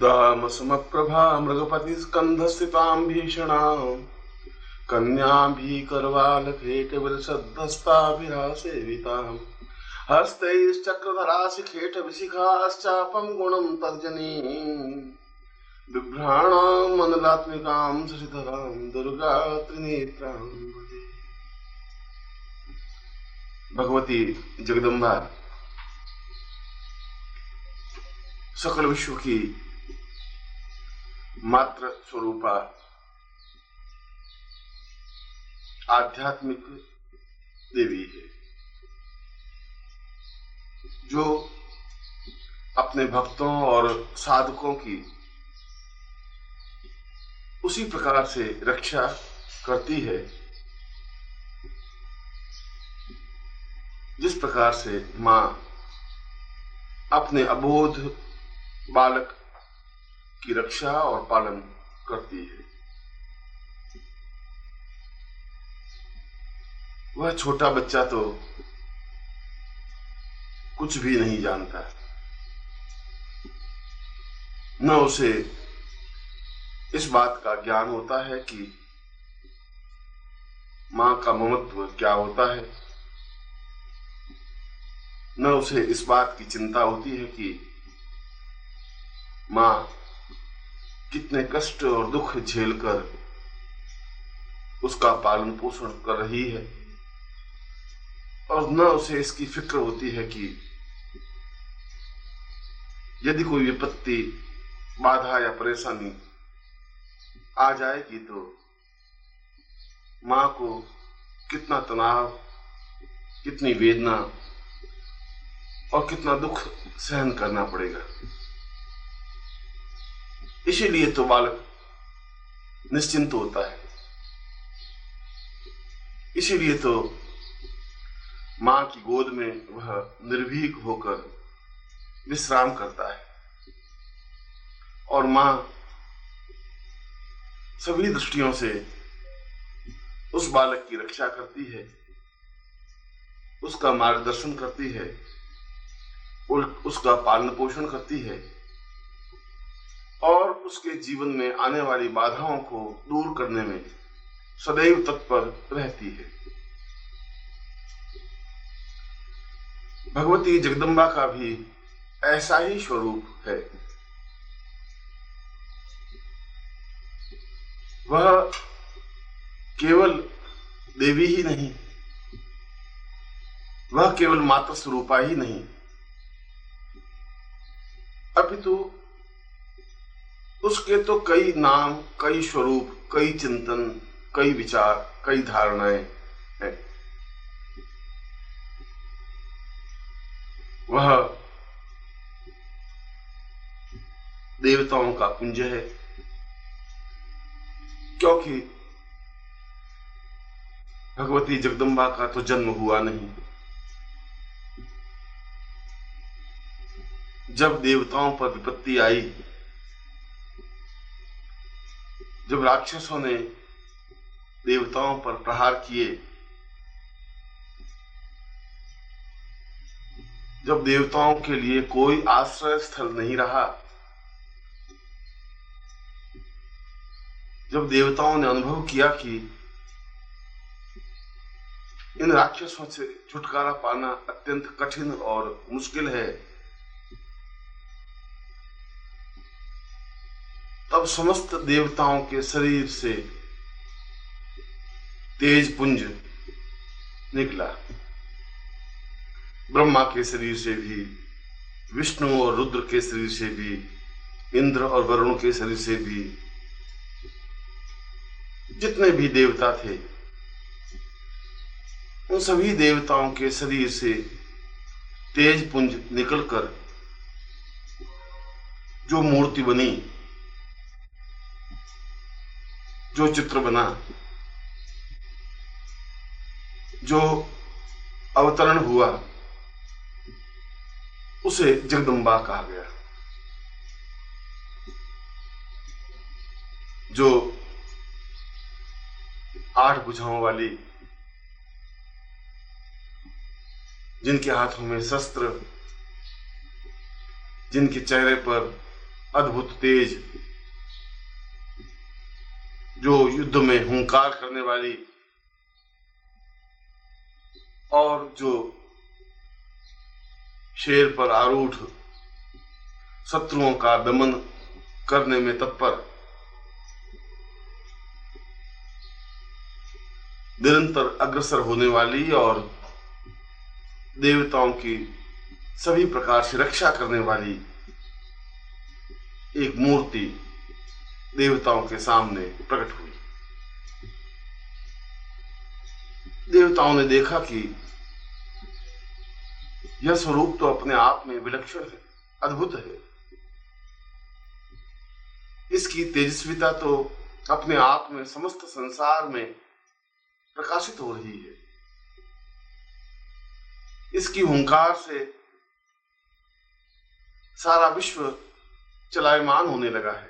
दामसमप्रभा मृगपतिस्कन्धस्थितां भीषणां कन्याभिकरवालखेटविलसद्धस्ताभिरासेविताम् हस्तैश्चक्रधराशिखेटविशिखाश्चापं गुणं तर्जनीं बिभ्राणां मनलात्मिकां श्रीधरां दुर्गा त्रिनेत्रां भजे। भगवती जगदम्बा सकल विश्व की मात्र स्वरूपा आध्यात्मिक देवी है, जो अपने भक्तों और साधकों की उसी प्रकार से रक्षा करती है जिस प्रकार से मां अपने अबोध बालक की रक्षा और पालन करती है। वह छोटा बच्चा तो कुछ भी नहीं जानता, न उसे इस बात का ज्ञान होता है कि मां का ममत्व क्या होता है, न उसे इस बात की चिंता होती है कि मां कितने कष्ट और दुख झेलकर उसका पालन पोषण कर रही है, और न उसे इसकी फिक्र होती है कि यदि कोई विपत्ति, बाधा या परेशानी आ जाएगी तो मां को कितना तनाव, कितनी वेदना और कितना दुख सहन करना पड़ेगा। इसीलिए तो बालक निश्चिंत होता है, इसीलिए तो मां की गोद में वह निर्भीक होकर विश्राम करता है, और मां सभी दृष्टियों से उस बालक की रक्षा करती है, उसका मार्गदर्शन करती है, उसका पालन पोषण करती है और उसके जीवन में आने वाली बाधाओं को दूर करने में सदैव तत्पर रहती है। भगवती जगदम्बा का भी ऐसा ही स्वरूप है। वह केवल देवी ही नहीं, वह केवल माता स्वरूपा ही नहीं, अपितु उसके तो कई नाम, कई स्वरूप, कई चिंतन, कई विचार, कई धारणाएं हैं। वह देवताओं का पुंज है, क्योंकि भगवती जगदम्बा का तो जन्म हुआ नहीं। जब देवताओं पर विपत्ति आई, जब राक्षसों ने देवताओं पर प्रहार किए, जब देवताओं के लिए कोई आश्रय स्थल नहीं रहा, जब देवताओं ने अनुभव किया कि इन राक्षसों से छुटकारा पाना अत्यंत कठिन और मुश्किल है, तब समस्त देवताओं के शरीर से तेज पुंज निकला। ब्रह्मा के शरीर से भी, विष्णु और रुद्र के शरीर से भी, इंद्र और वरुण के शरीर से भी, जितने भी देवता थे उन सभी देवताओं के शरीर से तेज पुंज निकलकर जो मूर्ति बनी, जो चित्र बना, जो अवतरण हुआ, उसे जगदम्बा कहा गया। जो 8 भुजाओं वाली, जिनके हाथों में शस्त्र, जिनके चेहरे पर अद्भुत तेज, जो युद्ध में हुंकार करने वाली और जो शेर पर आरूढ़ शत्रुओं का दमन करने में तत्पर, निरंतर अग्रसर होने वाली और देवताओं की सभी प्रकार से रक्षा करने वाली एक मूर्ति देवताओं के सामने प्रकट हुई। देवताओं ने देखा कि यह स्वरूप तो अपने आप में विलक्षण है, अद्भुत है। इसकी तेजस्विता तो अपने आप में समस्त संसार में प्रकाशित हो रही है। इसकी हुंकार से सारा विश्व चलायमान होने लगा है।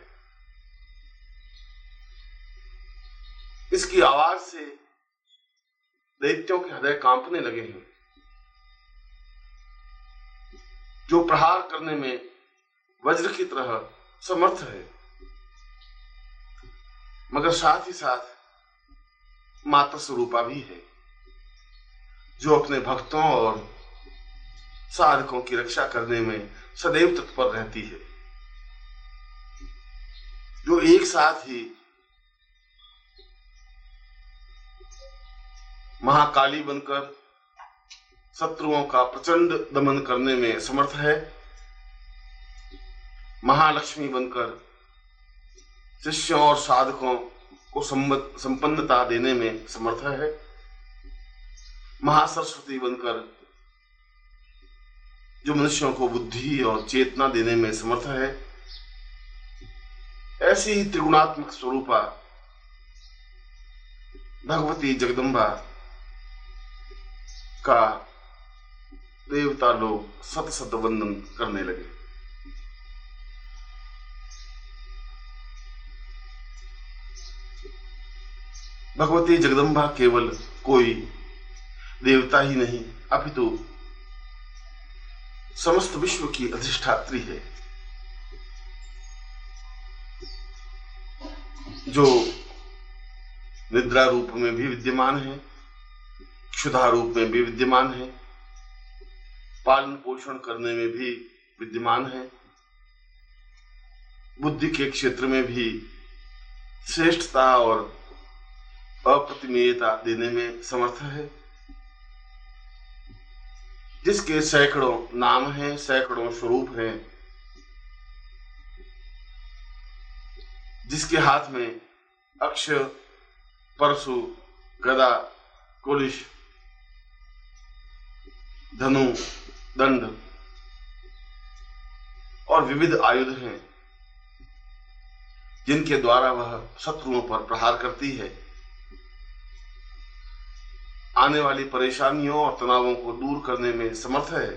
इसकी आवाज से दैत्यों के हृदय कांपने लगे हैं, जो प्रहार करने में वज्र की तरह समर्थ है, मगर साथ ही साथ माता स्वरूपा भी है, जो अपने भक्तों और साधकों की रक्षा करने में सदैव तत्पर रहती है, जो एक साथ ही महाकाली बनकर शत्रुओं का प्रचंड दमन करने में समर्थ है, महालक्ष्मी बनकर शिष्यों और साधकों को संपन्नता देने में समर्थ है, महासरस्वती बनकर जो मनुष्यों को बुद्धि और चेतना देने में समर्थ है। ऐसी ही त्रिगुणात्मक स्वरूपा भगवती जगदम्बा का देवता लोग सत सत वंदन करने लगे। भगवती जगदम्बा केवल कोई देवता ही नहीं, अपितु समस्त विश्व की अधिष्ठात्री है, जो निद्रा रूप में भी विद्यमान है, क्षुधा रूप में भी विद्यमान है, पालन पोषण करने में भी विद्यमान है, बुद्धि के क्षेत्र में भी श्रेष्ठता और अप्रतिमेयता देने में समर्थ है, जिसके सैकड़ों नाम हैं, सैकड़ों स्वरूप हैं, जिसके हाथ में अक्ष, परशु, गदा, कुलिश, धनु, दंड और विविध आयुध हैं, जिनके द्वारा वह शत्रुओं पर प्रहार करती है, आने वाली परेशानियों और तनावों को दूर करने में समर्थ है,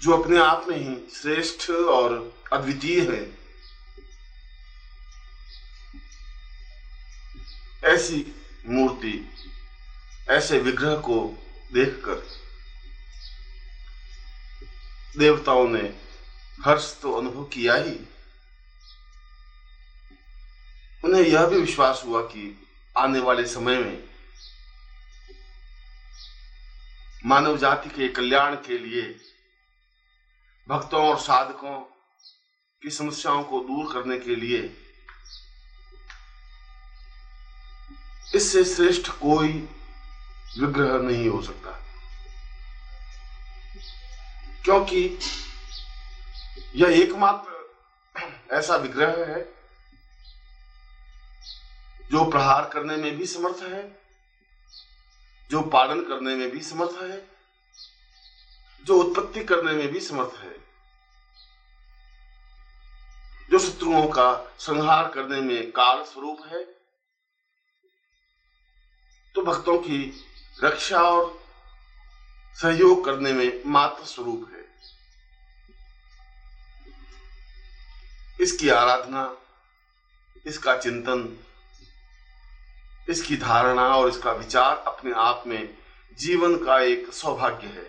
जो अपने आप में ही श्रेष्ठ और अद्वितीय है। ऐसी मूर्ति, ऐसे विग्रह को देखकर देवताओं ने हर्ष तो अनुभव किया ही, उन्हें यह भी विश्वास हुआ कि आने वाले समय में मानव जाति के कल्याण के लिए भक्तों और साधकों की समस्याओं को दूर करने के लिए इससे श्रेष्ठ कोई विग्रह नहीं हो सकता, क्योंकि यह एकमात्र ऐसा विग्रह है जो प्रहार करने में भी समर्थ है, जो पालन करने में भी समर्थ है, जो उत्पत्ति करने में भी समर्थ है, जो शत्रुओं का संहार करने में काल स्वरूप है, तो भक्तों की रक्षा और सहयोग करने में मात्र स्वरूप है। इसकी आराधना, इसका चिंतन, इसकी धारणा और इसका विचार अपने आप में जीवन का एक सौभाग्य है,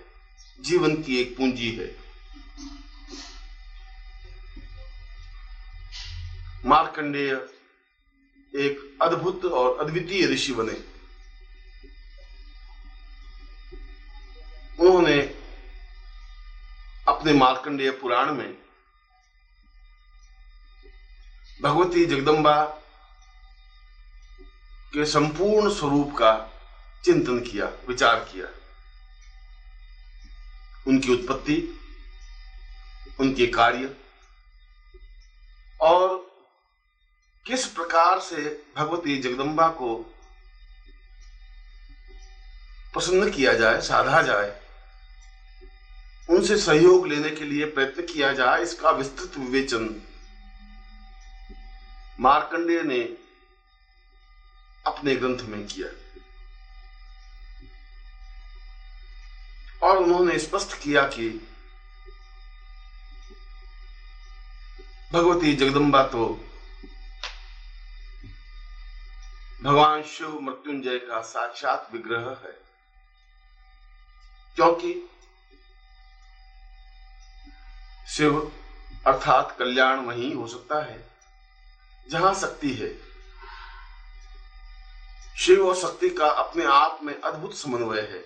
जीवन की एक पूंजी है। मार्कंडेय एक अद्भुत और अद्वितीय ऋषि बने। उन्होंने अपने मार्कंडेय पुराण में भगवती जगदम्बा के संपूर्ण स्वरूप का चिंतन किया, विचार किया। उनकी उत्पत्ति, उनके कार्य और किस प्रकार से भगवती जगदम्बा को प्रसन्न किया जाए, साधा जाए, उनसे सहयोग लेने के लिए प्रयत्न किया जाए, इसका विस्तृत विवेचन मार्कंडेय ने अपने ग्रंथ में किया। और उन्होंने स्पष्ट किया कि भगवती जगदम्बा तो भगवान शिव मृत्युंजय का साक्षात विग्रह है, क्योंकि शिव अर्थात कल्याण वहीं हो सकता है जहां शक्ति है। शिव और शक्ति का अपने आप में अद्भुत समन्वय है।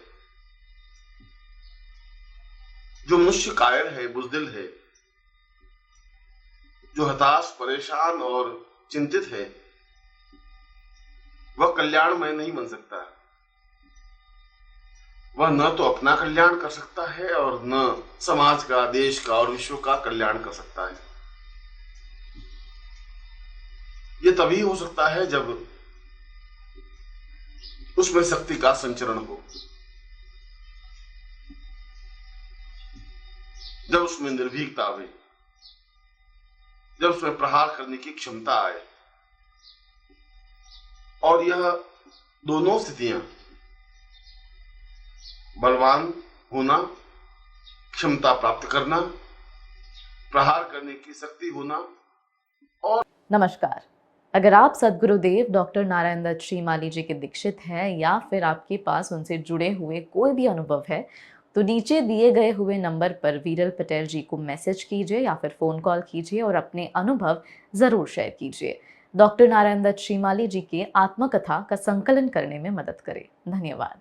जो मनुष्य कायर है, बुजदिल है, जो हताश, परेशान और चिंतित है, वह कल्याणमय नहीं बन सकता। वह न तो अपना कल्याण कर सकता है और न समाज का, देश का और विश्व का कल्याण कर सकता है। यह तभी हो सकता है जब उसमें शक्ति का संचरण हो, जब उसमें निर्भीकता आवे, जब उसमें प्रहार करने की क्षमता आए। और यह दोनों स्थितियां, बलवान होना, क्षमता प्राप्त करना, प्रहार करने की शक्ति होना और नमस्कार। अगर आप सद्गुरुदेव डॉक्टर नारायण दत्त श्रीमाली जी के दीक्षित हैं या फिर आपके पास उनसे जुड़े हुए कोई भी अनुभव है तो नीचे दिए गए हुए नंबर पर वीरल पटेल जी को मैसेज कीजिए या फिर फ़ोन कॉल कीजिए और अपने अनुभव ज़रूर शेयर कीजिए। डॉक्टर नारायण दत्त श्रीमाली जी के आत्मकथा का संकलन करने में मदद करें। धन्यवाद।